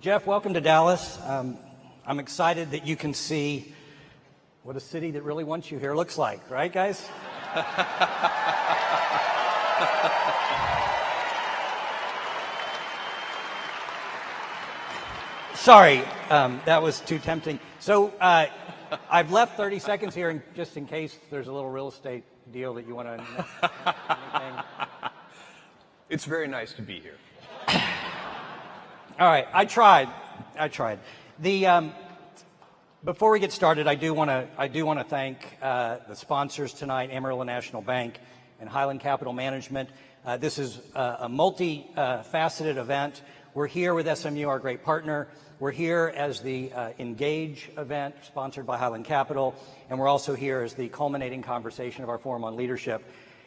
Jeff, welcome to Dallas. I'm excited that you can see what a city that really wants you here looks like, right, guys? Sorry, that was too tempting. So I've left 30 seconds here just in case there's a little real estate deal that you want to anything. It's very nice to be here. All right, I tried. Before we get started, I do want to thank the sponsors tonight, Amarillo National Bank and Highland Capital Management. This is a multi-faceted event. We're here with SMU, our great partner. We're here as the Engage event sponsored by Highland Capital, and we're also here as the culminating conversation of our Forum on Leadership.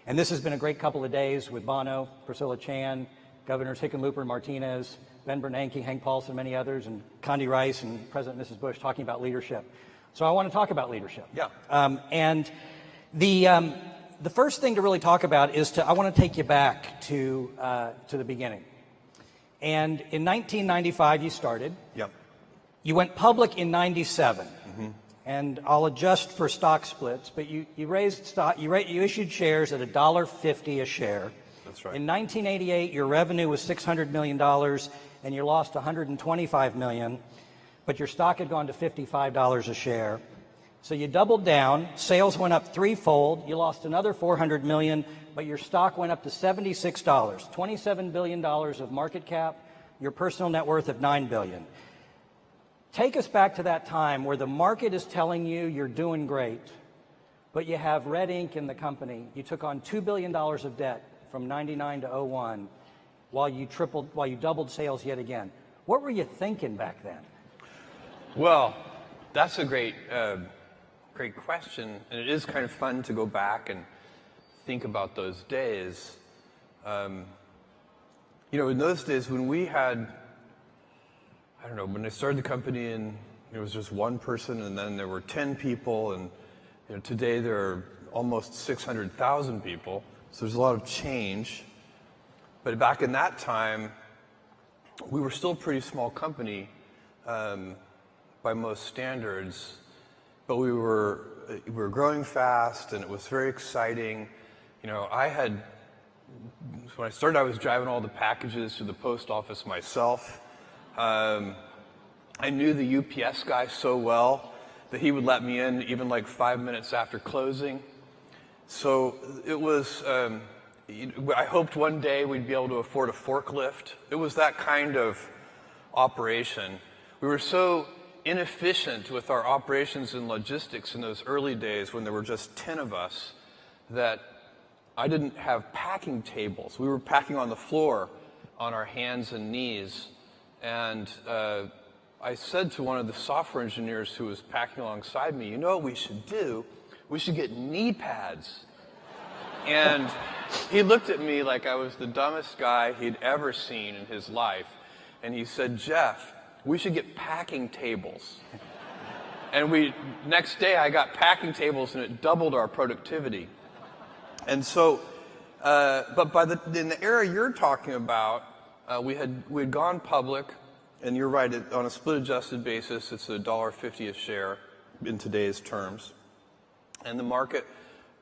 And this has been a great couple of days with Bono, Priscilla Chan, Governors Hickenlooper and Martinez, Ben Bernanke, Hank Paulson, and many others, and Condi Rice and President and Mrs. Bush talking about leadership. So I want to talk about leadership. Yeah. And the first thing to really talk about is I want to take you back to the beginning. And in 1995, you started. Yep. You went public in 97. Mm-hmm. And I'll adjust for stock splits, but you raised stock. You issued shares at $1.50 a share. That's right. In 1988, your revenue was $600 million, and you lost $125 million, but your stock had gone to $55 a share. So you doubled down. Sales went up threefold. You lost another $400 million, but your stock went up to $76. $27 billion of market cap. Your personal net worth of $9 billion. Take us back to that time where the market is telling you you're doing great, but you have red ink in the company. You took on $2 billion of debt from 99 to 01 while you doubled sales yet again. What were you thinking back then? Well, that's a great question, and it is kind of fun to go back and think about those days. In those days when we had, when I started the company and it was just one person, and then there were 10 people, and today there are almost 600,000 people. So there's a lot of change. But back in that time, we were still a pretty small company by most standards. But we were growing fast, and it was very exciting. When I started, I was driving all the packages to the post office myself. I knew the UPS guy so well that he would let me in even like 5 minutes after closing. So it was, I hoped one day we'd be able to afford a forklift. It was that kind of operation. We were so inefficient with our operations and logistics in those early days when there were just 10 of us that I didn't have packing tables. We were packing on the floor on our hands and knees. And I said to one of the software engineers who was packing alongside me, you know what we should do? We should get knee pads. And he looked at me like I was the dumbest guy he'd ever seen in his life. And he said, Jeff, we should get packing tables. And next day I got packing tables, and it doubled our productivity. And so, but in the era you're talking about, we had gone public, and you're right, on a split adjusted basis, it's $1.50 a share in today's terms. And the market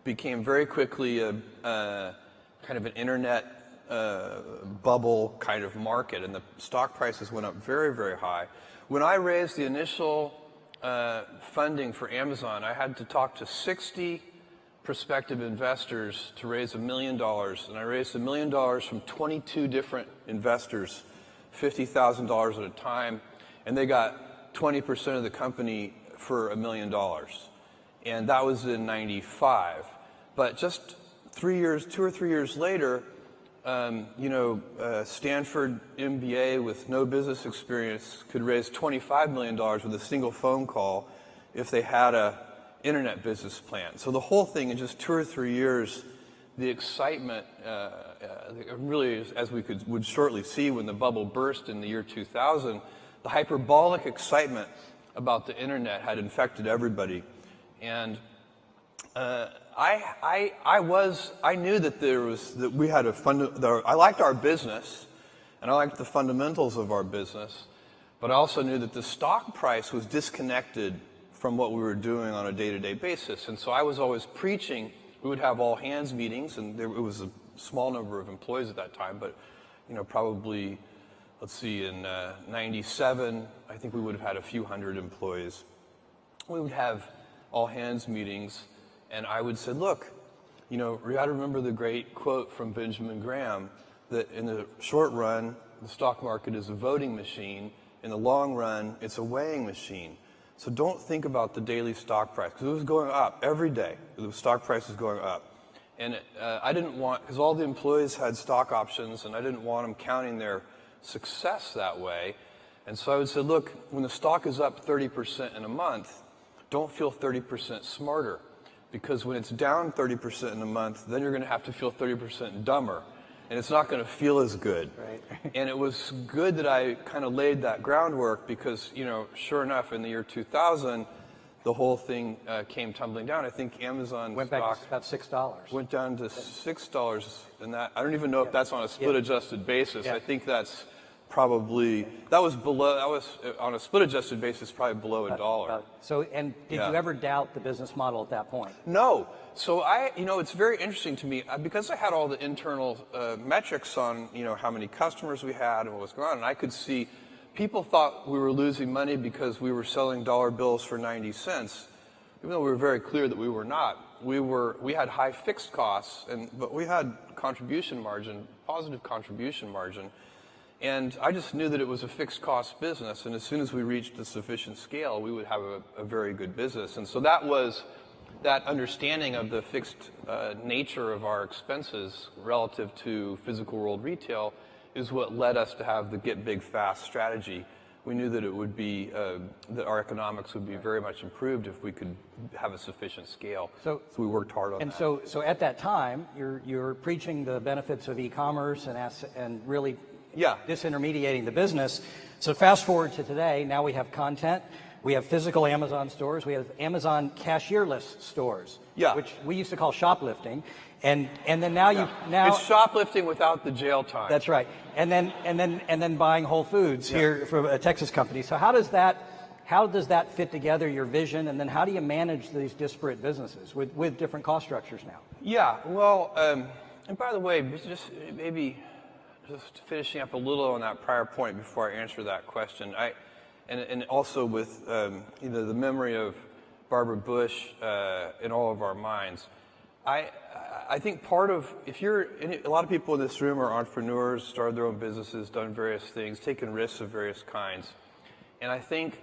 became very quickly a kind of an internet bubble kind of market, and the stock prices went up very, very high. When I raised the initial funding for Amazon, I had to talk to 60 prospective investors to raise $1 million, and I raised $1 million from 22 different investors, $50,000 at a time, and they got 20% of the company for $1 million. And that was in 95. But just 2 or 3 years later, Stanford MBA with no business experience could raise $25 million with a single phone call if they had a internet business plan. So the whole thing in just 2 or 3 years, the excitement, really, as we would shortly see when the bubble burst in the year 2000, the hyperbolic excitement about the internet had infected everybody. And I knew that we had I liked our business, and I liked the fundamentals of our business, But I also knew that the stock price was disconnected from what we were doing on a day-to-day basis. And so I was always preaching. We would have all hands meetings, and it was a small number of employees at that time, but probably, let's see, in 97, I think we would have had a few hundred employees. We would have all hands meetings, and I would say, look, we got to remember the great quote from Benjamin Graham that in the short run, the stock market is a voting machine. In the long run, it's a weighing machine. So don't think about the daily stock price, because it was going up every day. The stock price was going up. And I didn't want, because all the employees had stock options, and I didn't want them counting their success that way. And so I would say, look, when the stock is up 30% in a month, don't feel 30% smarter. Because when it's down 30% in a month, then you're going to have to feel 30% dumber. And it's not going to feel as good. Right. And it was good that I kind of laid that groundwork because, sure enough, in the year 2000, the whole thing came tumbling down. I think Amazon went stock back to about $6. went down to $6, and that I don't even know if that's on a split-adjusted basis. Yeah. I think that's probably that was on a split-adjusted basis probably below $1. And did you ever doubt the business model at that point? No. So it's very interesting to me because I had all the internal metrics on, how many customers we had and what was going on, and I could see people thought we were losing money because we were selling dollar bills for 90 cents, even though we were very clear that we were not. We had high fixed costs, but we had contribution margin, positive contribution margin. And I just knew that it was a fixed cost business, and as soon as we reached a sufficient scale, we would have a very good business. And so that understanding of the fixed nature of our expenses relative to physical world retail is what led us to have the get big fast strategy. We knew that it would be that our economics would be very much improved if we could have a sufficient scale. So we worked hard on that. And so at that time, you're preaching the benefits of e-commerce and really disintermediating the business. So fast forward to today, now we have content. We have physical Amazon stores. We have Amazon cashierless stores, which we used to call shoplifting. And then now it's shoplifting without the jail time. That's right. And then buying Whole Foods here from a Texas company. So how does that fit together, your vision, and then how do you manage these disparate businesses with different cost structures now? Yeah, well, and by the way, just finishing up a little on that prior point before I answer that question, and also with the memory of Barbara Bush in all of our minds, I think part of, a lot of people in this room are entrepreneurs, started their own businesses, done various things, taken risks of various kinds. And I think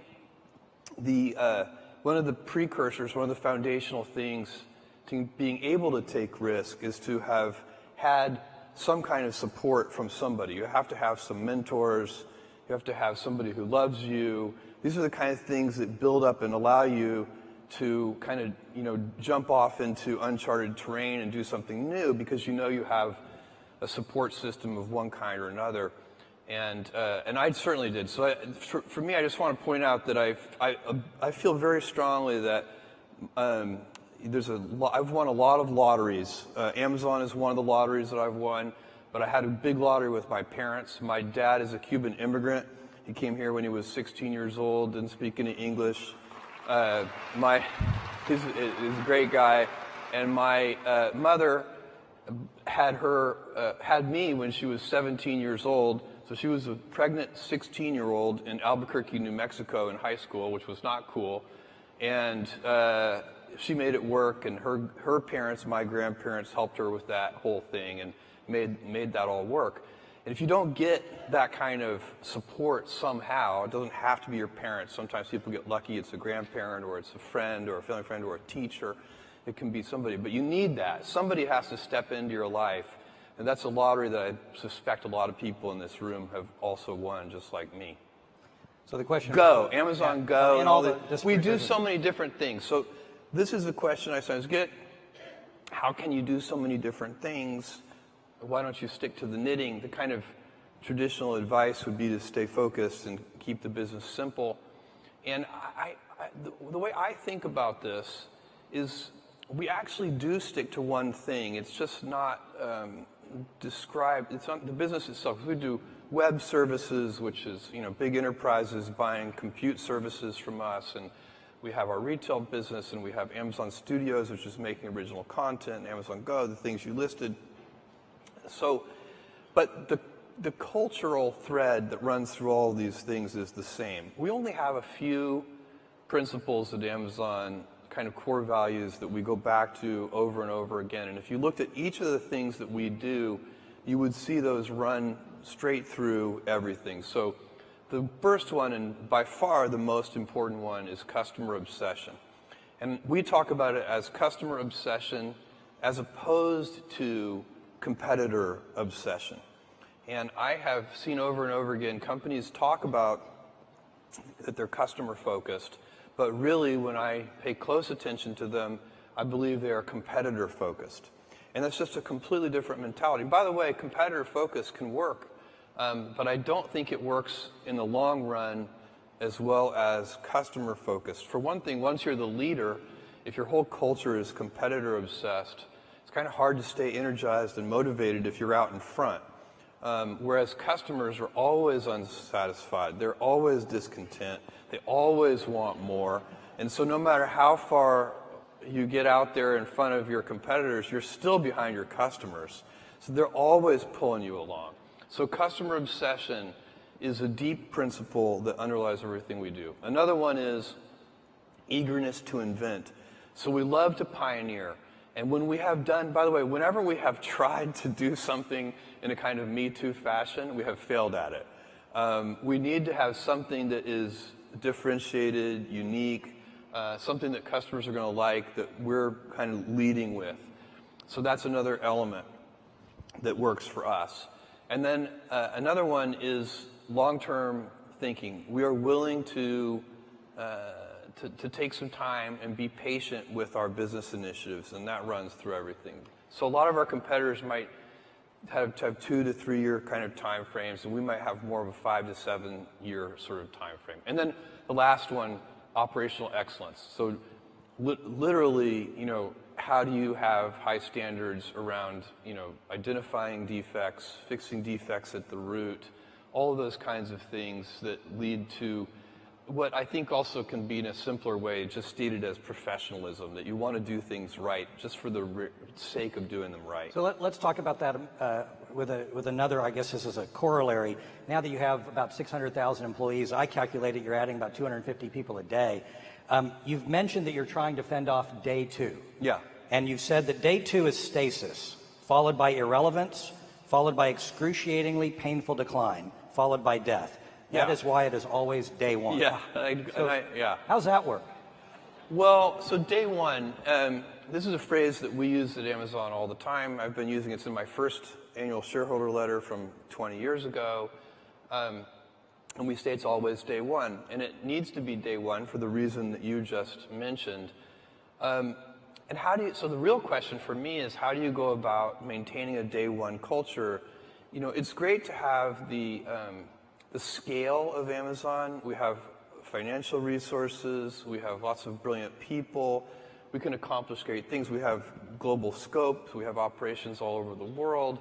one of the precursors, one of the foundational things to being able to take risk is to have had some kind of support from somebody. You have to have some mentors. You have to have somebody who loves you. These are the kind of things that build up and allow you to kind of, jump off into uncharted terrain and do something new because you have a support system of one kind or another. And I certainly did. So for me, I just want to point out that I feel very strongly that I've won a lot of lotteries. Amazon is one of the lotteries that I've won, but I had a big lottery with my parents. My dad is a Cuban immigrant. He came here when he was 16 years old, didn't speak any English. He's a great guy, and my mother had me when she was 17 years old. So she was a pregnant 16-year-old in Albuquerque, New Mexico, in high school, which was not cool. And she made it work, and her parents, my grandparents, helped her with that whole thing and made that all work. And if you don't get that kind of support somehow, it doesn't have to be your parents. Sometimes people get lucky. It's a grandparent, or it's a friend, or a family friend, or a teacher. It can be somebody. But you need that. Somebody has to step into your life. And that's a lottery that I suspect a lot of people in this room have also won, just like me. So the question Amazon Go, and all the we do so many different things. So this is the question I sometimes get. How can you do so many different things? Why don't you stick to the knitting? The kind of traditional advice would be to stay focused and keep the business simple. And the way I think about this is we actually do stick to one thing. It's just not describe, it's on the business itself. We do web services, which is, big enterprises buying compute services from us, and we have our retail business, and we have Amazon Studios, which is making original content, Amazon Go, the things you listed. So, but the cultural thread that runs through all of these things is the same. We only have a few principles at Amazon, kind of core values that we go back to over and over again. And if you looked at each of the things that we do, you would see those run straight through everything. So the first one, and by far the most important one, is customer obsession. And we talk about it as customer obsession as opposed to competitor obsession. And I have seen over and over again companies talk about that they're customer focused, but really when I pay close attention to them, I believe they are competitor focused. And that's just a completely different mentality. By the way, competitor focus can work, but I don't think it works in the long run as well as customer focused. For one thing, once you're the leader, if your whole culture is competitor obsessed, it's kind of hard to stay energized and motivated if you're out in front. Whereas customers are always unsatisfied, they're always discontent, they always want more, and so no matter how far you get out there in front of your competitors, you're still behind your customers. So they're always pulling you along. So customer obsession is a deep principle that underlies everything we do. Another one is eagerness to invent. So we love to pioneer. And when we have done, by the way, whenever we have tried to do something in a kind of Me Too fashion, we have failed at it. We need to have something that is differentiated, unique, something that customers are going to like, that we're kind of leading with. So that's another element that works for us. And then another one is long-term thinking. We are willing to take some time and be patient with our business initiatives, and that runs through everything. So a lot of our competitors might have 2 to 3 year kind of time frames, and we might have more of a 5 to 7 year sort of time frame. And then the last one, operational excellence. So literally, how do you have high standards around, identifying defects, fixing defects at the root, all of those kinds of things that lead to what I think also can be in a simpler way just stated as professionalism, that you want to do things right just for the sake of doing them right. So let's talk about that with another, I guess this is a corollary. Now that you have about 600,000 employees, I calculated you're adding about 250 people a day. You've mentioned that you're trying to fend off day 2. Yeah. And you've said that day 2 is stasis, followed by irrelevance, followed by excruciatingly painful decline, followed by death. That is why it is always day 1. Yeah. How's that work? Well, so day 1, this is a phrase that we use at Amazon all the time. I've been using it. It's in my first annual shareholder letter from 20 years ago. And we say it's always day 1. And it needs to be day 1 for the reason that you just mentioned. And so the real question for me is, how do you go about maintaining a day 1 culture? It's great to have the scale of Amazon. We have financial resources, we have lots of brilliant people, we can accomplish great things, we have global scope, we have operations all over the world.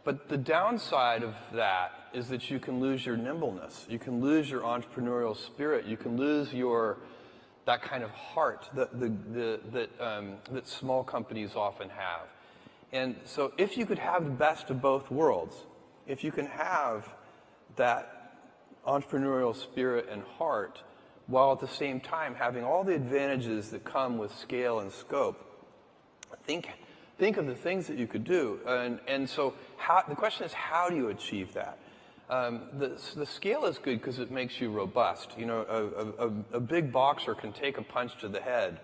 But the downside of that is that you can lose your nimbleness, you can lose your entrepreneurial spirit, you can lose that kind of heart that small companies often have. And so if you could have the best of both worlds, if you can have that entrepreneurial spirit and heart, while at the same time having all the advantages that come with scale and scope, think of the things that you could do. And so the question is, how do you achieve that? The scale is good because it makes you robust. A big boxer can take a punch to the head.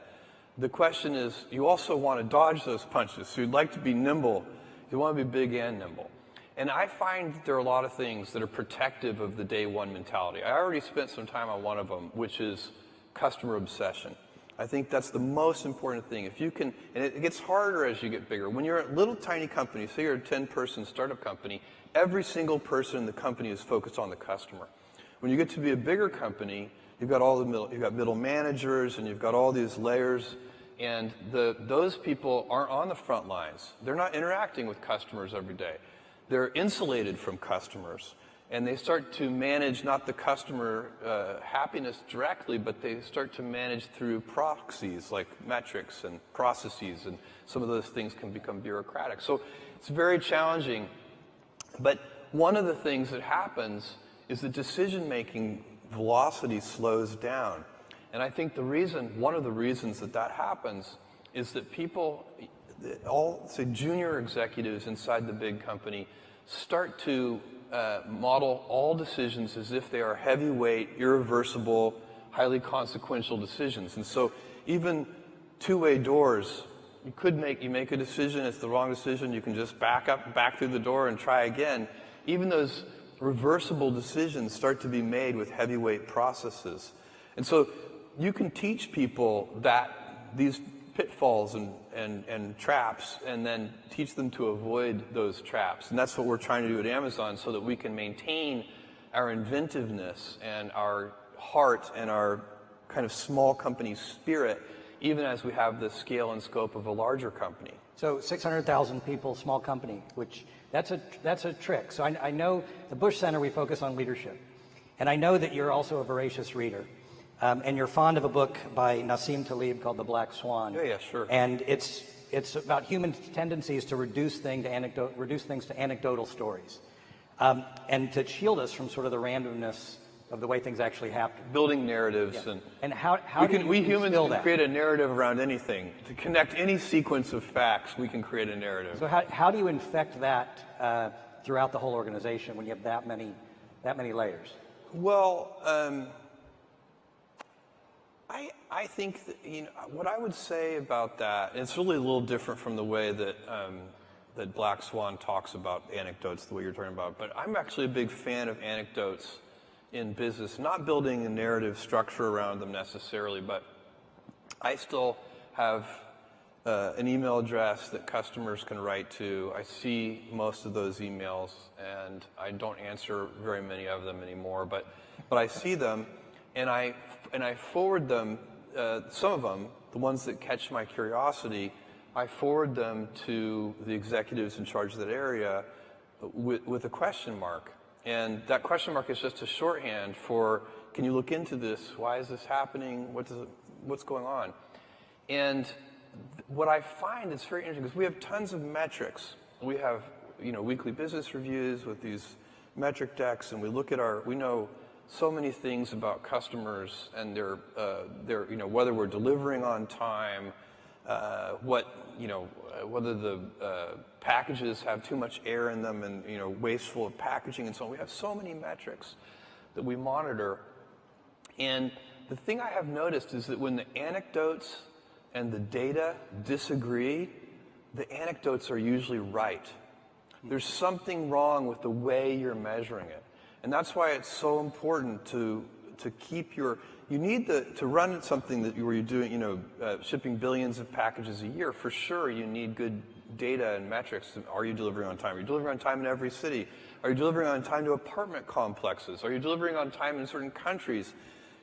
The question is, you also want to dodge those punches. So you'd like to be nimble. You want to be big and nimble. And I find that there are a lot of things that are protective of the day 1 mentality. I already spent some time on one of them, which is customer obsession. I think that's the most important thing. If you can, and it gets harder as you get bigger. When you're a little tiny company, say you're a 10-person startup company, every single person in the company is focused on the customer. When you get to be a bigger company, you've got middle managers, and you've got all these layers, And those people aren't on the front lines. They're not interacting with customers every day. They're insulated from customers. And they start to manage not the customer happiness directly, but they start to manage through proxies like metrics and processes, and some of those things can become bureaucratic. So it's very challenging. But one of the things that happens is the decision-making velocity slows down. And I think one of the reasons that happens is that people, all, say, junior executives inside the big company, start to model all decisions as if they are heavyweight, irreversible, highly consequential decisions. And so even two-way doors, you make a decision, it's the wrong decision, you can just back through the door and try again. Even those reversible decisions start to be made with heavyweight processes. And so you can teach people that these pitfalls and traps, and then teach them to avoid those traps. And that's what we're trying to do at Amazon, so that we can maintain our inventiveness and our heart and our kind of small company spirit, even as we have the scale and scope of a larger company. So 600,000 people, small company, which that's a trick. So I know the Bush Center, we focus on leadership. And I know that you're also a voracious reader. And you're fond of a book by Nassim Taleb called The Black Swan. Yeah, sure. And it's about human tendencies to reduce things to anecdotal stories, and to shield us from sort of the randomness of the way things actually happen. Building narratives. Yeah. And how we humans can that? create a narrative around anything. To connect any sequence of facts, we can create a narrative. So how do you infect that throughout the whole organization when you have that many layers? Well, I think that, what I would say about that, and it's really a little different from the way that that Black Swan talks about anecdotes, the way you're talking about. But I'm actually a big fan of anecdotes in business, not building a narrative structure around them necessarily, but I still have an email address that customers can write to. I see most of those emails, and I don't answer very many of them anymore, but I see them, and I forward them, some of them, the ones that catch my curiosity, I forward them to the executives in charge of that area with a question mark. And that question mark is just a shorthand for, can you look into this? Why is this happening? What's going on? And what I find is very interesting, because we have tons of metrics. We have, weekly business reviews with these metric decks, and we know so many things about customers and their whether we're delivering on time, whether the packages have too much air in them and wasteful of packaging and so on. We have so many metrics that we monitor, and the thing I have noticed is that when the anecdotes and the data disagree, the anecdotes are usually right. There's something wrong with the way you're measuring it. And that's why it's so important to keep you need to run something where you're doing, shipping billions of packages a year. For sure, you need good data and metrics. Are you delivering on time? Are you delivering on time in every city? Are you delivering on time to apartment complexes? Are you delivering on time in certain countries?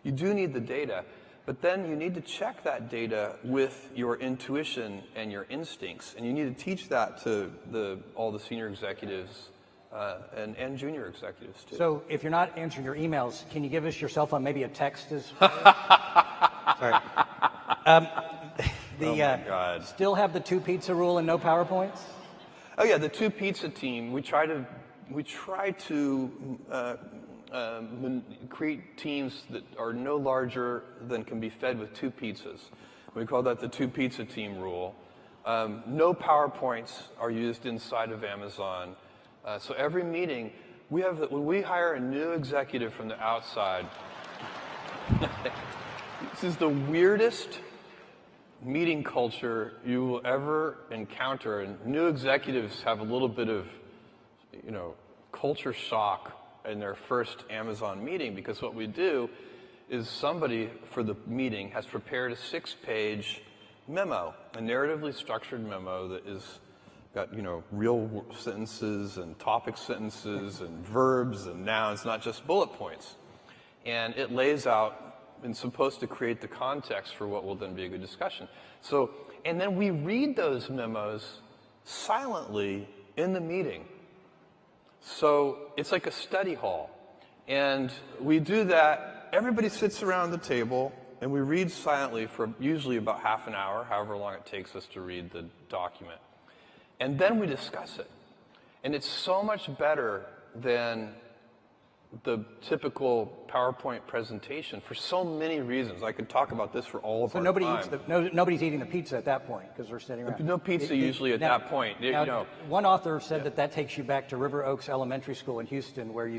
You do need the data. But then you need to check that data with your intuition and your instincts. And you need to teach that to all the senior executives and junior executives, too. So if you're not answering your emails, can you give us your cell phone, maybe a text? Sorry. Oh, my God. Still have the 2 pizza rule and no PowerPoints? Oh, yeah, the 2 pizza team. We try to create teams that are no larger than can be fed with 2 pizzas. We call that the 2 pizza team rule. No PowerPoints are used inside of Amazon. So every meeting, when we hire a new executive from the outside, this is the weirdest meeting culture you will ever encounter. And new executives have a little bit of, culture shock in their first Amazon meeting, because what we do is somebody for the meeting has prepared a 6-page memo, a narratively structured memo that is got, real sentences and topic sentences and verbs and nouns, not just bullet points. And it lays out and supposed to create the context for what will then be a good discussion. So, and then we read those memos silently in the meeting. So it's like a study hall. And we do that, everybody sits around the table, and we read silently for usually about half an hour, however long it takes us to read the document. And then we discuss it. And it's so much better than the typical PowerPoint presentation for so many reasons. I could talk about this for all of our time. Nobody's eating the pizza at that point because we're sitting around. No pizza usually at that point. One author said that takes you back to River Oaks Elementary School in Houston, where they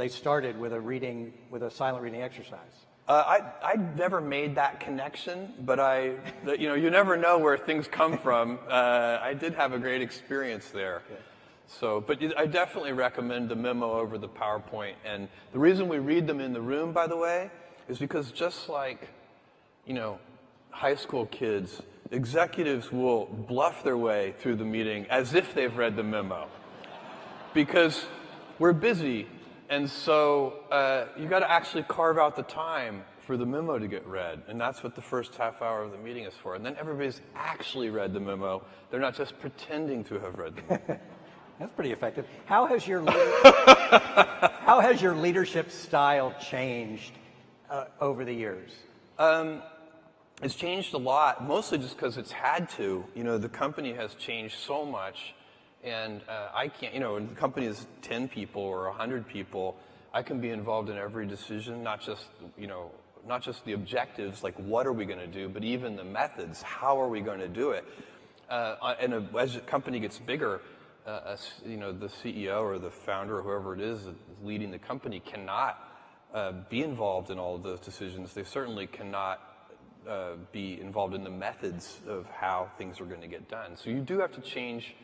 started with a silent reading exercise. I never made that connection, but you never know where things come from. I did have a great experience there. Yeah. So, but I definitely recommend the memo over the PowerPoint. And the reason we read them in the room, by the way, is because just like, high school kids, executives will bluff their way through the meeting as if they've read the memo. Because we're busy, and so you got to actually carve out the time for the memo to get read. And that's what the first half hour of the meeting is for. And then everybody's actually read the memo. They're not just pretending to have read the memo. That's pretty effective. How has your leadership style changed over the years? It's changed a lot, mostly just because it's had to. The company has changed so much, and I can't. When the company is 10 people or 100 people, I can be involved in every decision, not just the objectives, like what are we going to do, but even the methods. How are we going to do it? And as the company gets bigger, the CEO or the founder or whoever it is leading the company cannot be involved in all of those decisions. They certainly cannot be involved in the methods of how things are going to get done. So you do have to change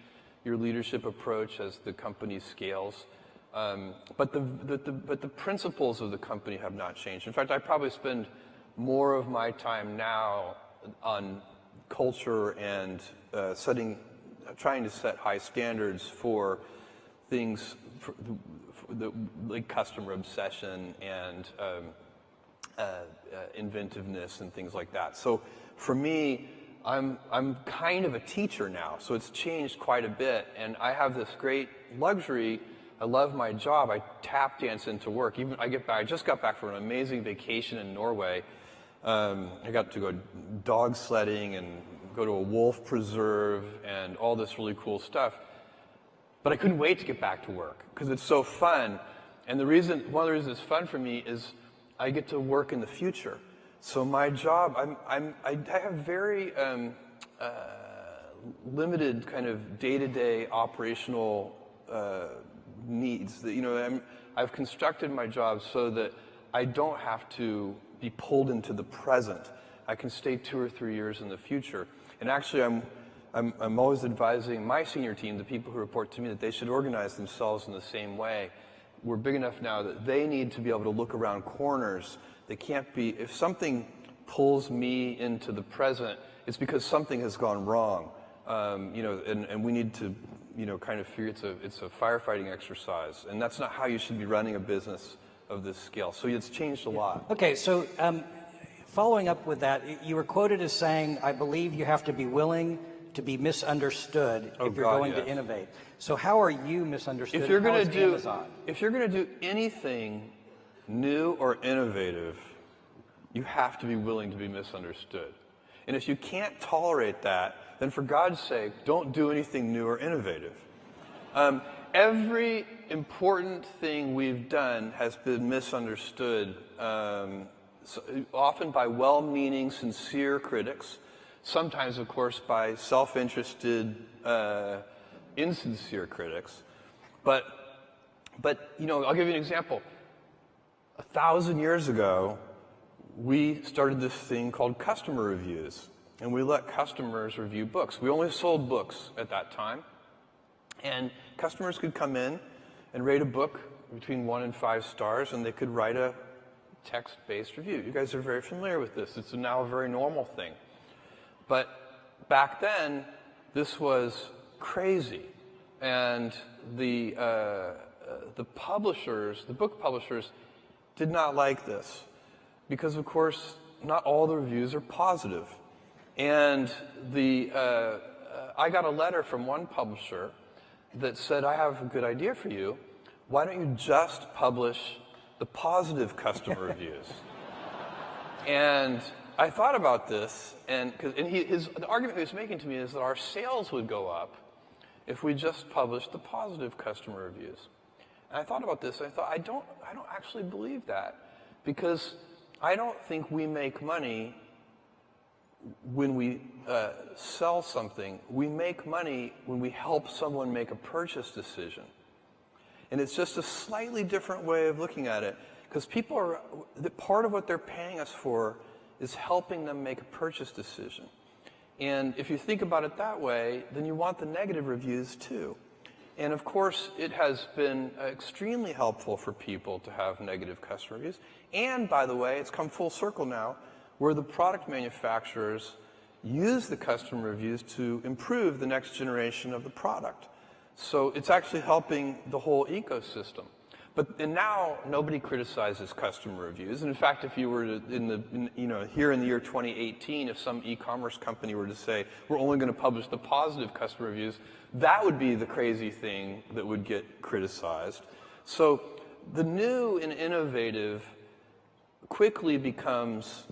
your leadership approach as the company scales. But the principles of the company have not changed. In fact, I probably spend more of my time now on culture and trying to set high standards for things like customer obsession and inventiveness and things like that. So for me, I'm kind of a teacher now, so it's changed quite a bit, and I have this great luxury. I love my job. I tap dance into work. I just got back from an amazing vacation in Norway. I got to go dog sledding and go to a wolf preserve and all this really cool stuff. But I couldn't wait to get back to work because it's so fun. And one of the reasons it's fun for me is I get to work in the future. So my job, I have very limited kind of day-to-day operational needs. I've constructed my job so that I don't have to be pulled into the present. I can stay 2 or 3 years in the future. And actually, I'm always advising my senior team, the people who report to me, that they should organize themselves in the same way. We're big enough now that they need to be able to look around corners. They can't be, if something pulls me into the present, it's because something has gone wrong. And we need to, kind of figure it's a firefighting exercise. And that's not how you should be running a business of this scale. So it's changed a lot. Okay, so following up with that, you were quoted as saying, I believe you have to be willing to be misunderstood if you're going to innovate. So how are you misunderstood? If you're going to do anything new or innovative, you have to be willing to be misunderstood. And if you can't tolerate that, then for God's sake, don't do anything new or innovative. Every important thing we've done has been misunderstood, often by well-meaning, sincere critics, sometimes, of course, by self-interested, insincere critics. But I'll give you an example. 1,000 years ago, we started this thing called customer reviews, and we let customers review books. We only sold books at that time, and customers could come in and rate a book between 1 and 5 stars, and they could write a text-based review. You guys are very familiar with this. It's now a very normal thing. But back then, this was crazy, and the book publishers, did not like this because, of course, not all the reviews are positive. And I got a letter from one publisher that said, I have a good idea for you. Why don't you just publish the positive customer reviews? And I thought about this, and the argument he was making to me is that our sales would go up if we just published the positive customer reviews. And I thought about this, and I thought, I don't actually believe that, because I don't think we make money when we sell something. We make money when we help someone make a purchase decision. And it's just a slightly different way of looking at it, because part of what they're paying us for is helping them make a purchase decision. And if you think about it that way, then you want the negative reviews too. And of course, it has been extremely helpful for people to have negative customer reviews. And by the way, it's come full circle now, where the product manufacturers use the customer reviews to improve the next generation of the product. So it's actually helping the whole ecosystem. And now nobody criticizes customer reviews. And in fact, if you were to, here in the year 2018, if some e-commerce company were to say, we're only going to publish the positive customer reviews, that would be the crazy thing that would get criticized. So the new and innovative quickly becomes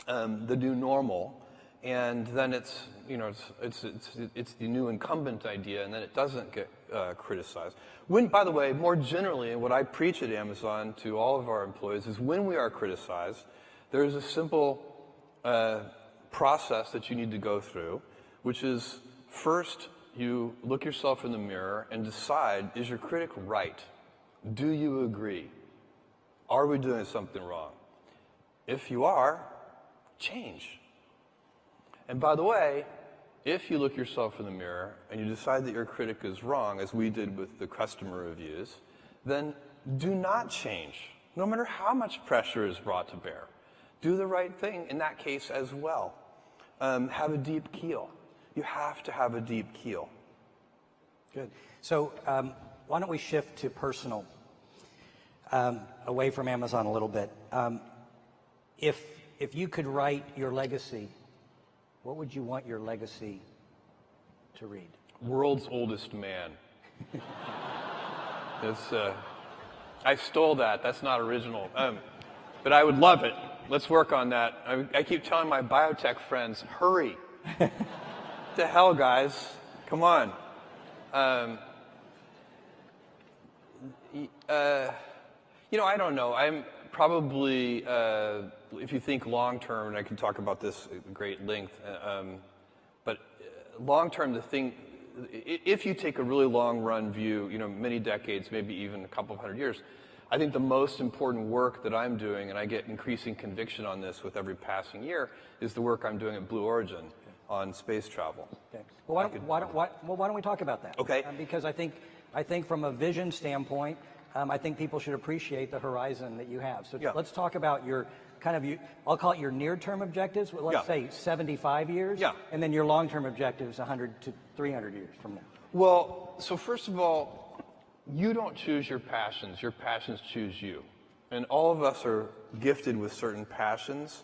the new normal, and then it's the new incumbent idea, and then it doesn't get criticized. By the way, more generally, what I preach at Amazon to all of our employees is when we are criticized, there is a simple process that you need to go through, which is first you look yourself in the mirror and decide, is your critic right? Do you agree? Are we doing something wrong? If you are, change. And by the way, if you look yourself in the mirror and you decide that your critic is wrong, as we did with the customer reviews, then do not change, no matter how much pressure is brought to bear. Do the right thing in that case as well. Have a deep keel. You have to have a deep keel. Good. So why don't we shift to personal, away from Amazon a little bit. If you could write your legacy, what would you want your legacy to read? World's oldest man. I stole that. That's not original. But I would love it. Let's work on that. I keep telling my biotech friends, hurry. What the hell, guys? Come on. I don't know. I'm probably, if you think long term, and I can talk about this at great length, but long term, if you take a really long run view, many decades, maybe even a couple of hundred years, I think the most important work that I'm doing, and I get increasing conviction on this with every passing year, is the work I'm doing at Blue Origin on space travel. Okay. Well, why don't we talk about that? Okay. Because I think from a vision standpoint, I think people should appreciate the horizon that you have. So let's talk about your I'll call it your near-term objectives. Well, let's say 75 years, and then your long-term objectives 100 to 300 years from now. Well, so first of all, you don't choose your passions choose you. And all of us are gifted with certain passions,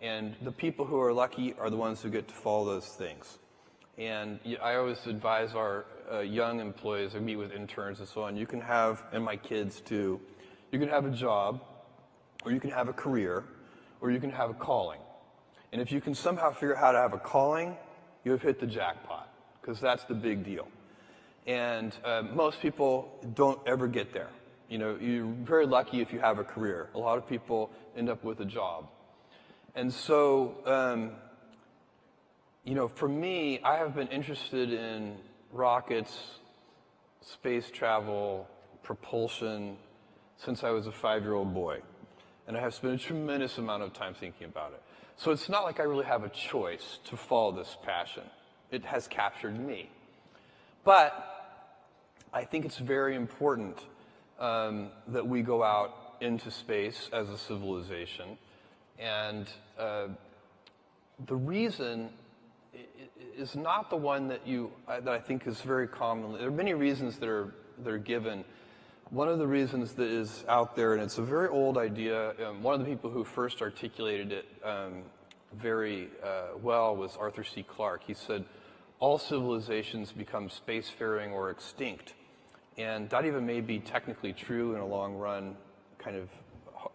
and the people who are lucky are the ones who get to follow those things. And I always advise our young employees, I meet with interns and so on, you can have, and my kids too, you can have a job, or you can have a career, or you can have a calling. And if you can somehow figure out how to have a calling, you have hit the jackpot, because that's the big deal. And most people don't ever get there. You're very lucky if you have a career. A lot of people end up with a job. And so, for me, I have been interested in rockets, space travel, propulsion, since I was a 5-year-old boy. And I have spent a tremendous amount of time thinking about it. So it's not like I really have a choice to follow this passion. It has captured me. But I think it's very important that we go out into space as a civilization. And the reason is not the one that I think is very common. There are many reasons that are given, One of the reasons that is out there, and it's a very old idea, one of the people who first articulated it very well was Arthur C. Clarke. He said, all civilizations become spacefaring or extinct. And that even may be technically true in a long run, kind of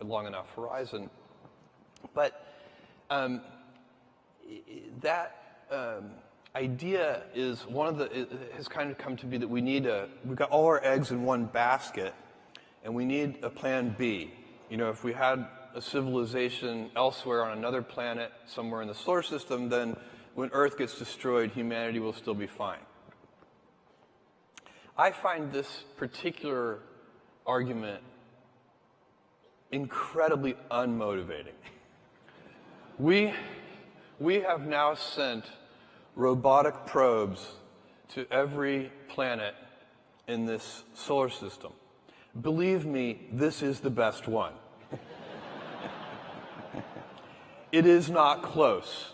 long enough horizon. But that idea is it has kind of come to be that we've got all our eggs in one basket, and we need a plan B. You know, if we had a civilization elsewhere on another planet, somewhere in the solar system, then when Earth gets destroyed, humanity will still be fine. I find this particular argument incredibly unmotivating. We have now sent robotic probes to every planet in this solar system. Believe me, this is the best one. It is not close.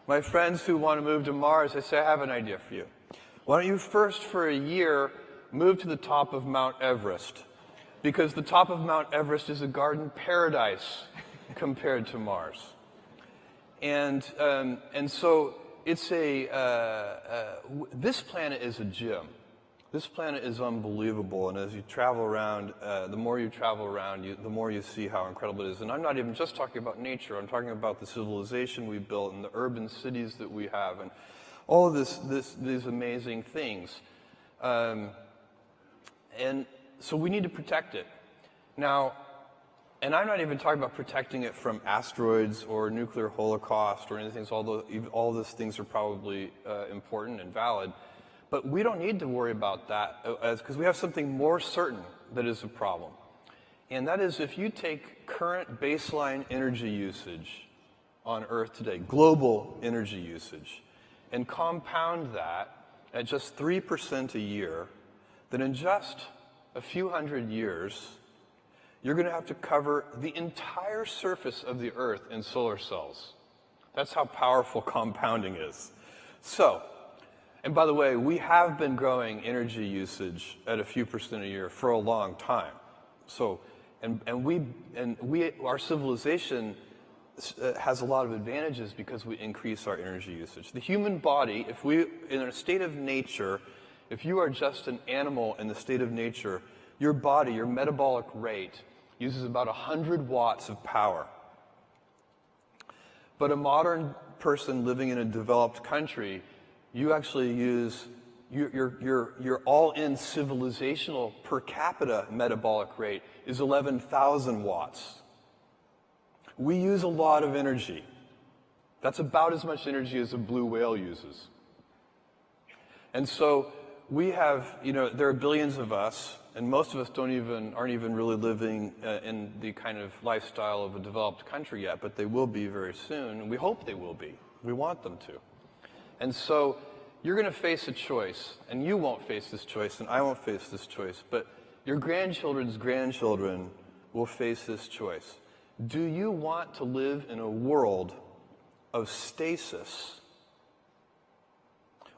My friends who want to move to Mars, I say, I have an idea for you. Why don't you first, for a year, move to the top of Mount Everest? Because the top of Mount Everest is a garden paradise compared to Mars. And so it's this planet is a gem. This planet is unbelievable, and as you travel around, the more you travel around, the more you see how incredible it is. And I'm not even just talking about nature. I'm talking about the civilization we built and the urban cities that we have, and all of these amazing things. And so we need to protect it. Now, and I'm not even talking about protecting it from asteroids or nuclear holocaust or anything, although all those things are probably important and valid. But we don't need to worry about that because we have something more certain that is a problem. And that is if you take current baseline energy usage on Earth today, global energy usage, and compound that at just 3% a year, then in just a few hundred years, you're going to have to cover the entire surface of the Earth in solar cells. That's how powerful compounding is. So, and by the way, we have been growing energy usage at a few percent a year for a long time. So, our civilization has a lot of advantages because we increase our energy usage. The human body, in a state of nature, if you are just an animal in the state of nature, your body, your metabolic rate, uses about 100 watts of power. But a modern person living in a developed country, you actually use your all-in civilizational per capita metabolic rate is 11,000 watts. We use a lot of energy. That's about as much energy as a blue whale uses. And so we have, there are billions of us, and most of us aren't even really living in the kind of lifestyle of a developed country yet, but they will be very soon, and we hope they will be. We want them to. And so you're going to face a choice, and you won't face this choice, and I won't face this choice, but your grandchildren's grandchildren will face this choice. Do you want to live in a world of stasis,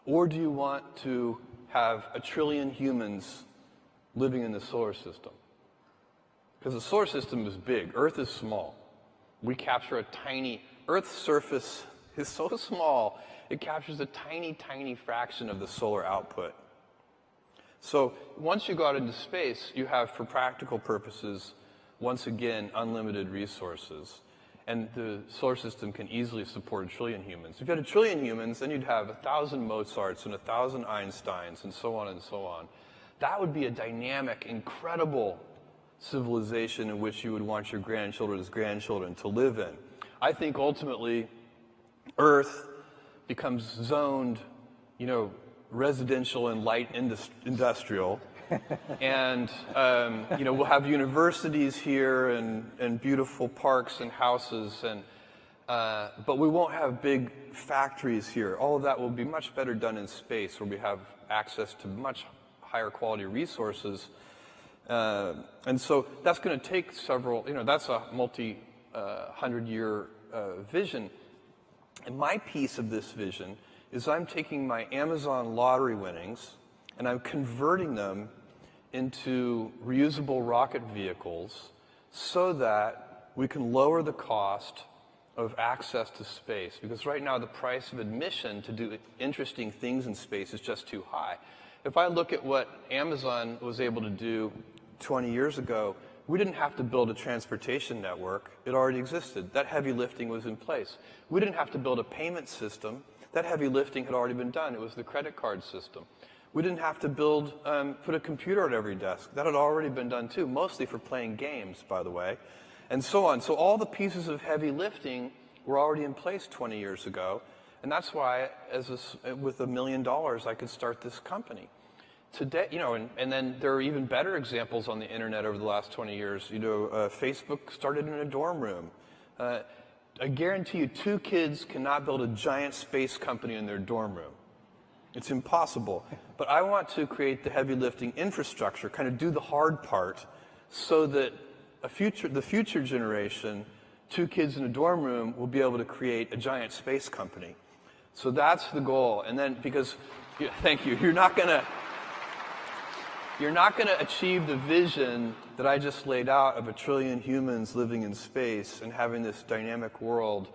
or do you want to have 1 trillion humans living in the solar system? Because the solar system is big. Earth is small. We capture Earth's surface is so small, it captures a tiny, tiny fraction of the solar output. So once you go out into space, you have, for practical purposes, once again, unlimited resources. And the solar system can easily support 1 trillion humans. If you had 1 trillion humans, then you'd have 1,000 Mozarts and 1,000 Einsteins and so on and so on. That would be a dynamic, incredible civilization in which you would want your grandchildren's grandchildren to live in. I think ultimately, Earth becomes zoned, residential and light industrial. And, we'll have universities here and beautiful parks and houses, but we won't have big factories here. All of that will be much better done in space, where we have access to much higher quality resources. And so that's going to take that's a multi-100-year vision. And my piece of this vision is I'm taking my Amazon lottery winnings and I'm converting them into reusable rocket vehicles so that we can lower the cost of access to space. Because right now the price of admission to do interesting things in space is just too high. If I look at what Amazon was able to do 20 years ago, we didn't have to build a transportation network. It already existed. That heavy lifting was in place. We didn't have to build a payment system. That heavy lifting had already been done. It was the credit card system. We didn't have to put a computer at every desk. That had already been done too, mostly for playing games, by the way, and so on. So all the pieces of heavy lifting were already in place 20 years ago. And that's why, with $1 million, I could start this company. Today, and then there are even better examples on the internet over the last 20 years. Facebook started in a dorm room. I guarantee you 2 kids cannot build a giant space company in their dorm room. It's impossible. But I want to create the heavy lifting infrastructure, kind of do the hard part, so that the future generation, 2 kids in a dorm room, will be able to create a giant space company. So that's the goal. And then, thank you, you're not gonna achieve the vision that I just laid out of 1 trillion humans living in space and having this dynamic world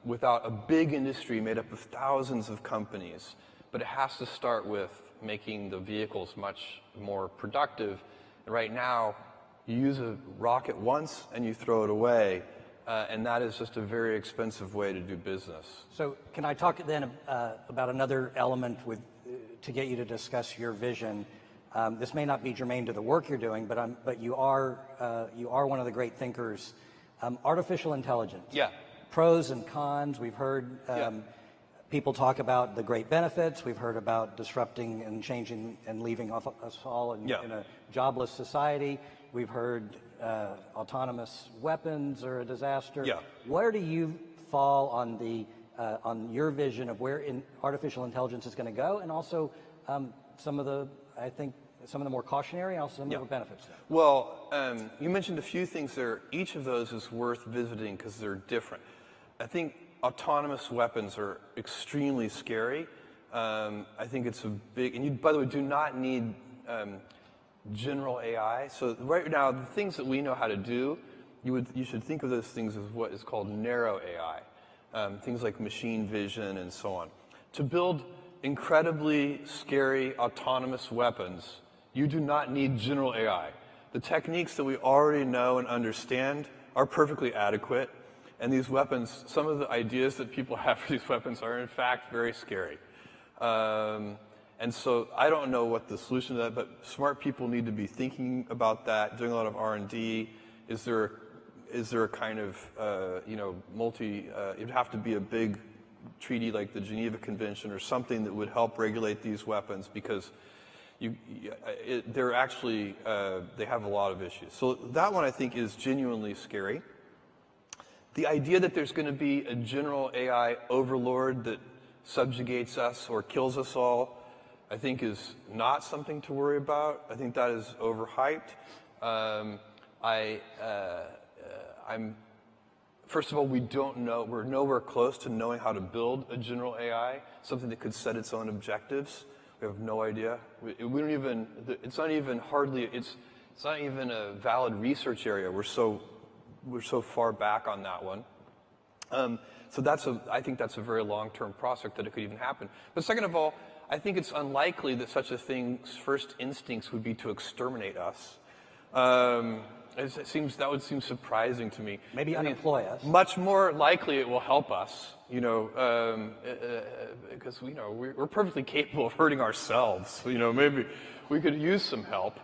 without a big industry made up of thousands of companies. But it has to start with making the vehicles much more productive. And right now, you use a rocket once and you throw it away. And that is just a very expensive way to do business. So can I talk then about another element to get you to discuss your vision? This may not be germane to the work you're doing, but you are one of the great thinkers. Artificial intelligence. Yeah. Pros and cons. We've heard people talk about the great benefits. We've heard about disrupting and changing and leaving us all in a jobless society. We've heard autonomous weapons are a disaster. Yeah. Where do you fall on your vision of where artificial intelligence is going to go, and also some of the more cautionary and also some of the benefits? Well, you mentioned a few things there. Each of those is worth visiting because they're different. I think autonomous weapons are extremely scary. I think it's a big, and you, by the way, do not need general AI. So right now, the things that we know how to do, you should think of those things as what is called narrow AI, things like machine vision and so on. To build incredibly scary autonomous weapons, you do not need general AI. The techniques that we already know and understand are perfectly adequate, and these weapons, some of the ideas that people have for these weapons are in fact very scary. And so I don't know what the solution to that, but smart people need to be thinking about that, doing a lot of R&D. Is there a kind of, it'd have to be a big treaty like the Geneva Convention or something that would help regulate these weapons, because they're actually, they have a lot of issues. So that one I think is genuinely scary. The idea that there's going to be a general AI overlord that subjugates us or kills us all, I think is not something to worry about. I think that is overhyped. First of all, we don't know, we're nowhere close to knowing how to build a general AI, something that could set its own objectives. We have no idea. We don't even, it's not even a valid research area. We're so far back on that one. So I think that's a very long-term prospect that it could even happen. But second of all, I think it's unlikely that such a thing's first instincts would be to exterminate us. That would seem surprising to me. Maybe unemploy us. Much more likely it will help us, because we're perfectly capable of hurting ourselves. Maybe we could use some help.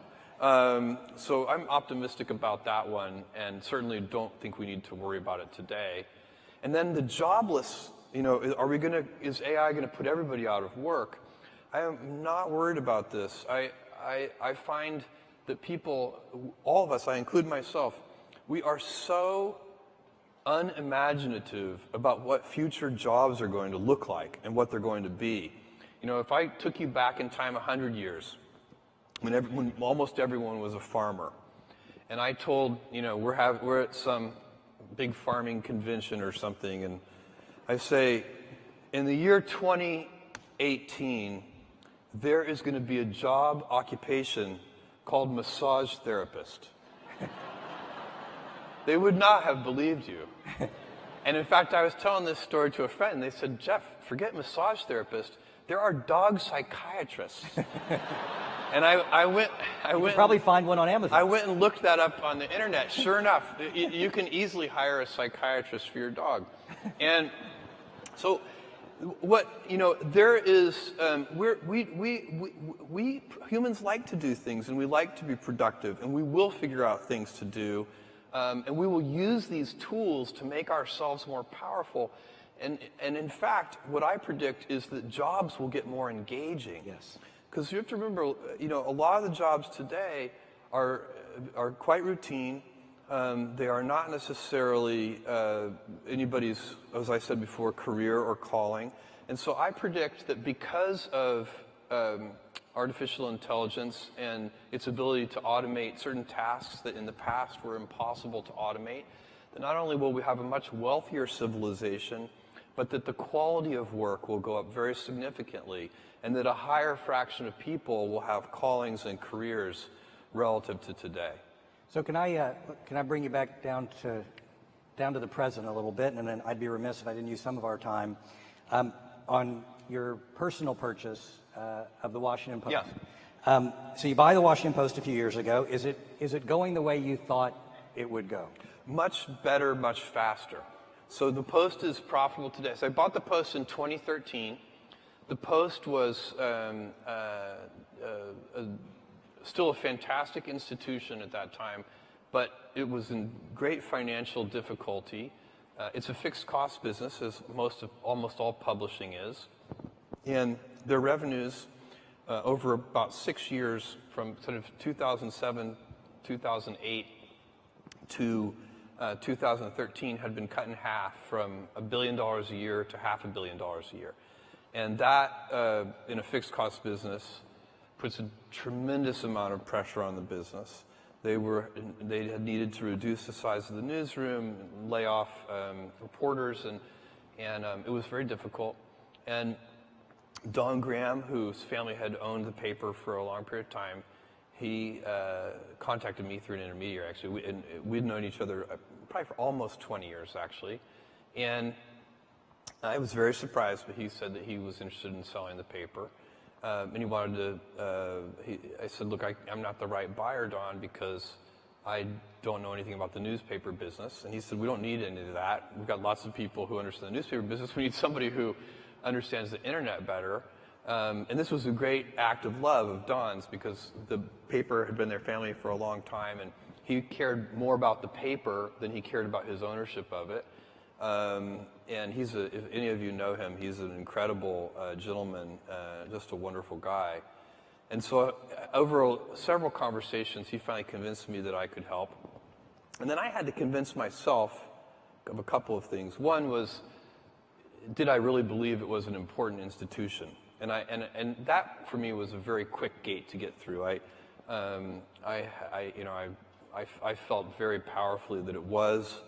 So I'm optimistic about that one, and certainly don't think we need to worry about it today. And then the jobless, is AI going to put everybody out of work? I am not worried about this. I find that people, all of us, I include myself, we are so unimaginative about what future jobs are going to look like and what they're going to be. If I took you back in time 100 years, when almost everyone was a farmer, and I told, we're at some big farming convention or something, and I say, in the year 2018, there is going to be a job occupation called massage therapist. They would not have believed you. And in fact, I was telling this story to a friend. They said, Jeff, forget massage therapist. There are dog psychiatrists. And I went. You can probably find one on Amazon. I went and looked that up on the internet. Sure enough, you can easily hire a psychiatrist for your dog. And so, there is. We humans like to do things, and we like to be productive, and we will figure out things to do, and we will use these tools to make ourselves more powerful. And in fact, what I predict is that jobs will get more engaging. Yes. Because you have to remember, a lot of the jobs today are quite routine. They are not necessarily anybody's, as I said before, career or calling. And so I predict that because of artificial intelligence and its ability to automate certain tasks that in the past were impossible to automate, that not only will we have a much wealthier civilization, but that the quality of work will go up very significantly, and that a higher fraction of people will have callings and careers relative to today. So can I bring you back down to the present a little bit, and then I'd be remiss if I didn't use some of our time on your personal purchase of the Washington Post. Yes. So you buy the Washington Post a few years ago. Is it going the way you thought it would go? Much better, much faster. So the Post is profitable today. So I bought the Post in 2013. The Post was still a fantastic institution at that time, but it was in great financial difficulty. It's a fixed cost business, as almost all publishing is. And their revenues over about 6 years, from sort of 2007, 2008 to 2013, had been cut in half from $1 billion a year to $500 million a year. And that, in a fixed cost business, puts a tremendous amount of pressure on the business. They had needed to reduce the size of the newsroom, lay off reporters, and it was very difficult. And Don Graham, whose family had owned the paper for a long period of time, he contacted me through an intermediary, actually. We'd known each other probably for almost 20 years, actually. And I was very surprised, but he said that he was interested in selling the paper. And he wanted to, I said, look, I'm not the right buyer, Don, because I don't know anything about the newspaper business. And he said, we don't need any of that. We've got lots of people who understand the newspaper business. We need somebody who understands the internet better. And this was a great act of love of Don's, because the paper had been their family for a long time, and he cared more about the paper than he cared about his ownership of it. And if any of you know him, he's an incredible gentleman, just a wonderful guy. And so over several conversations, he finally convinced me that I could help. And then I had to convince myself of a couple of things. One was, did I really believe it was an important institution? And that for me was a very quick gate to get through. I felt very powerfully that it was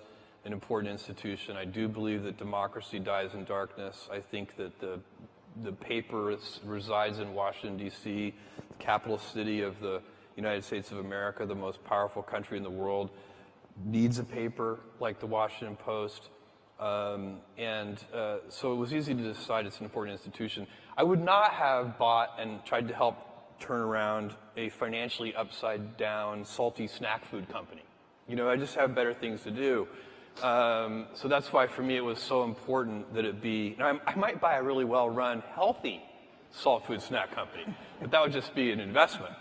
an important institution. I do believe that democracy dies in darkness. I think that the paper resides in Washington, D.C., the capital city of the United States of America, the most powerful country in the world, needs a paper like the Washington Post. So it was easy to decide it's an important institution. I would not have bought and tried to help turn around a financially upside down, salty snack food company. I just have better things to do. So that's why for me it was so important that it be, I might buy a really well-run, healthy salt food snack company, but that would just be an investment.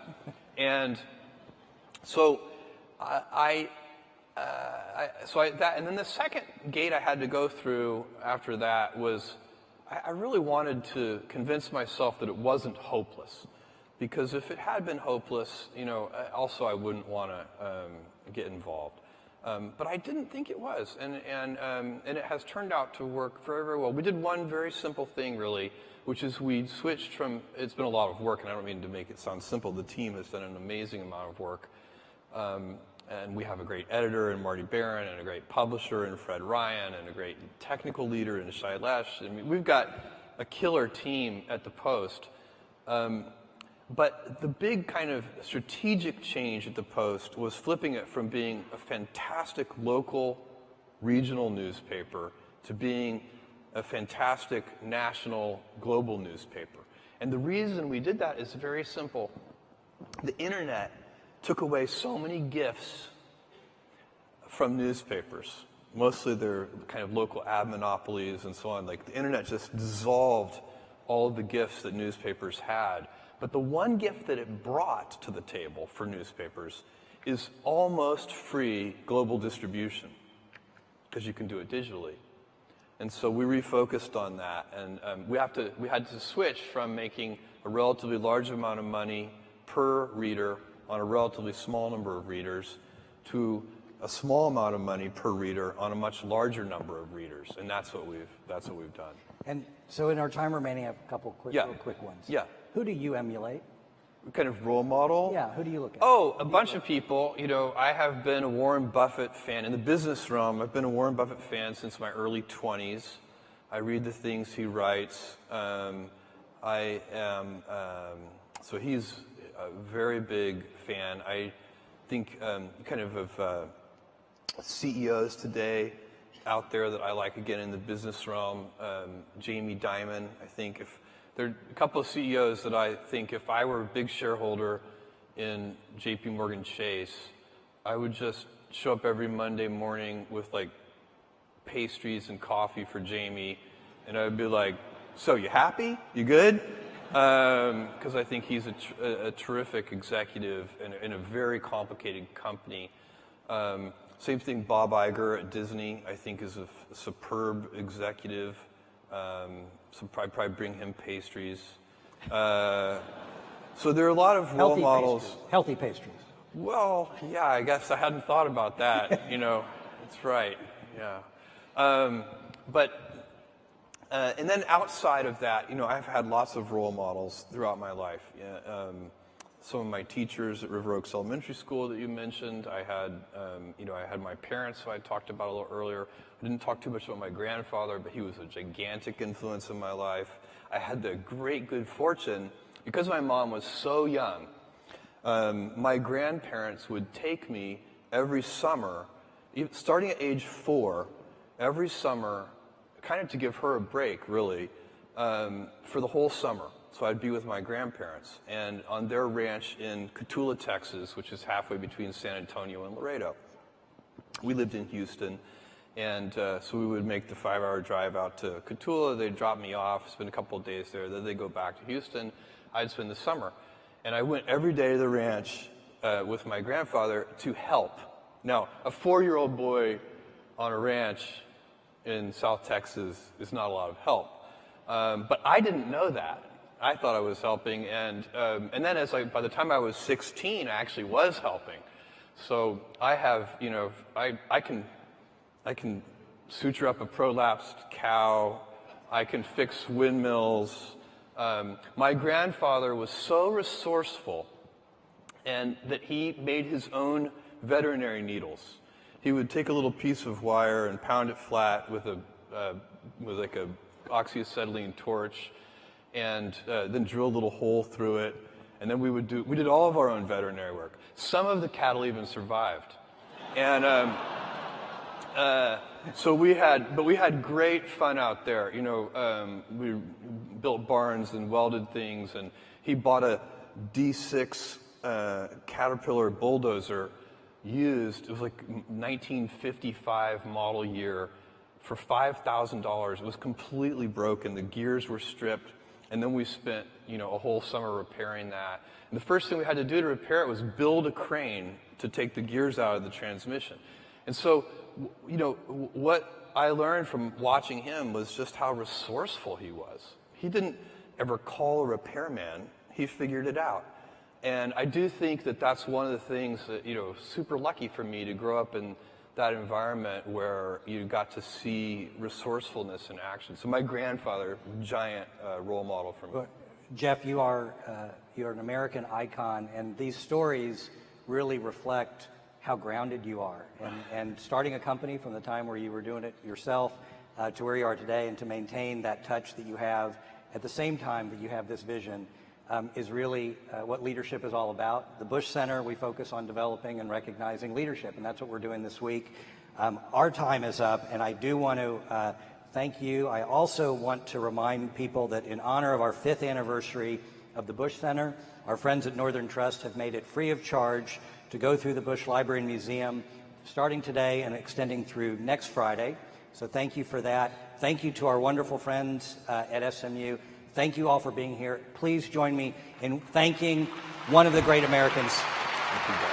And so and then the second gate I had to go through after that was, I really wanted to convince myself that it wasn't hopeless. Because if it had been hopeless, also I wouldn't want to get involved. But I didn't think it was, and it has turned out to work very, very well. We did one very simple thing, really, which is we switched from, it's been a lot of work, and I don't mean to make it sound simple. The team has done an amazing amount of work. And we have a great editor in Marty Barron, and a great publisher in Fred Ryan, and a great technical leader in Shai Lesh. I mean, we've got a killer team at the Post. But the big kind of strategic change at the Post was flipping it from being a fantastic local, regional newspaper to being a fantastic national, global newspaper. And the reason we did that is very simple. The internet took away so many gifts from newspapers. Mostly they're kind of local ad monopolies and so on. Like the internet just dissolved all of the gifts that newspapers had. But the one gift that it brought to the table for newspapers is almost free global distribution, because you can do it digitally. And so we refocused on that, and we had to switch from making a relatively large amount of money per reader on a relatively small number of readers to a small amount of money per reader on a much larger number of readers, and that's what we've done. And so in our time remaining, I have a couple real quick ones. Yeah. Who do you emulate? What kind of role model? Yeah, who do you look at? Oh, a bunch of people. You know, I have been a Warren Buffett fan. In the business realm, I've been a Warren Buffett fan since my early 20s. I read the things he writes. So he's a very big fan. I think kind of CEOs today out there that I like, again, in the business realm. Jamie Dimon, I think there are a couple of CEOs that I think if I were a big shareholder in JP Morgan Chase, I would just show up every Monday morning with like pastries and coffee for Jamie, and I would be like, so you happy? You good? Because I think he's a terrific executive in a very complicated company. Same thing, Bob Iger at Disney, I think is a superb executive. So probably bring him pastries. So there are a lot of role models. Healthy pastries. Well, yeah, I guess I hadn't thought about that. You know, that's right. Yeah. And then outside of that, you know, I've had lots of role models throughout my life. Yeah, some of my teachers at River Oaks Elementary School that you mentioned. I had my parents who I talked about a little earlier. I didn't talk too much about my grandfather, but he was a gigantic influence in my life. I had the great good fortune, because my mom was so young, my grandparents would take me every summer, starting at age 4, every summer, kind of to give her a break, really, for the whole summer. So I'd be with my grandparents, and on their ranch in Cotulla, Texas, which is halfway between San Antonio and Laredo. We lived in Houston, and so we would make the 5-hour drive out to Cotulla. They'd drop me off, spend a couple of days there, then they'd go back to Houston. I'd spend the summer. And I went every day to the ranch with my grandfather to help. Now, a 4-year-old boy on a ranch in South Texas is not a lot of help. But I didn't know that. I thought I was helping, and then by the time I was 16, I actually was helping. So I have, you know, I can suture up a prolapsed cow. I can fix windmills. My grandfather was so resourceful, and that he made his own veterinary needles. He would take a little piece of wire and pound it flat with like a oxyacetylene torch, and then drill a little hole through it. And then we did all of our own veterinary work. Some of the cattle even survived. And so we had great fun out there. You know, we built barns and welded things, and he bought a D6 Caterpillar bulldozer used. It was like 1955 model year for $5,000. It was completely broken. The gears were stripped. And then we spent, you know, a whole summer repairing that. And the first thing we had to do to repair it was build a crane to take the gears out of the transmission. And so, you know, what I learned from watching him was just how resourceful he was. He didn't ever call a repairman. He figured it out. And I do think that that's one of the things that, you know, super lucky for me to grow up in that environment where you got to see resourcefulness in action. So my grandfather, giant role model for me. Jeff, you're an American icon, and these stories really reflect how grounded you are. And starting a company from the time where you were doing it yourself to where you are today, and to maintain that touch that you have at the same time that you have this vision, is really what leadership is all about. The Bush Center, we focus on developing and recognizing leadership, and that's what we're doing this week. Our time is up, and I do want to thank you. I also want to remind people that in honor of our 5th anniversary of the Bush Center, our friends at Northern Trust have made it free of charge to go through the Bush Library and Museum starting today and extending through next Friday. So thank you for that. Thank you to our wonderful friends at SMU. Thank you all for being here. Please join me in thanking one of the great Americans. Thank you,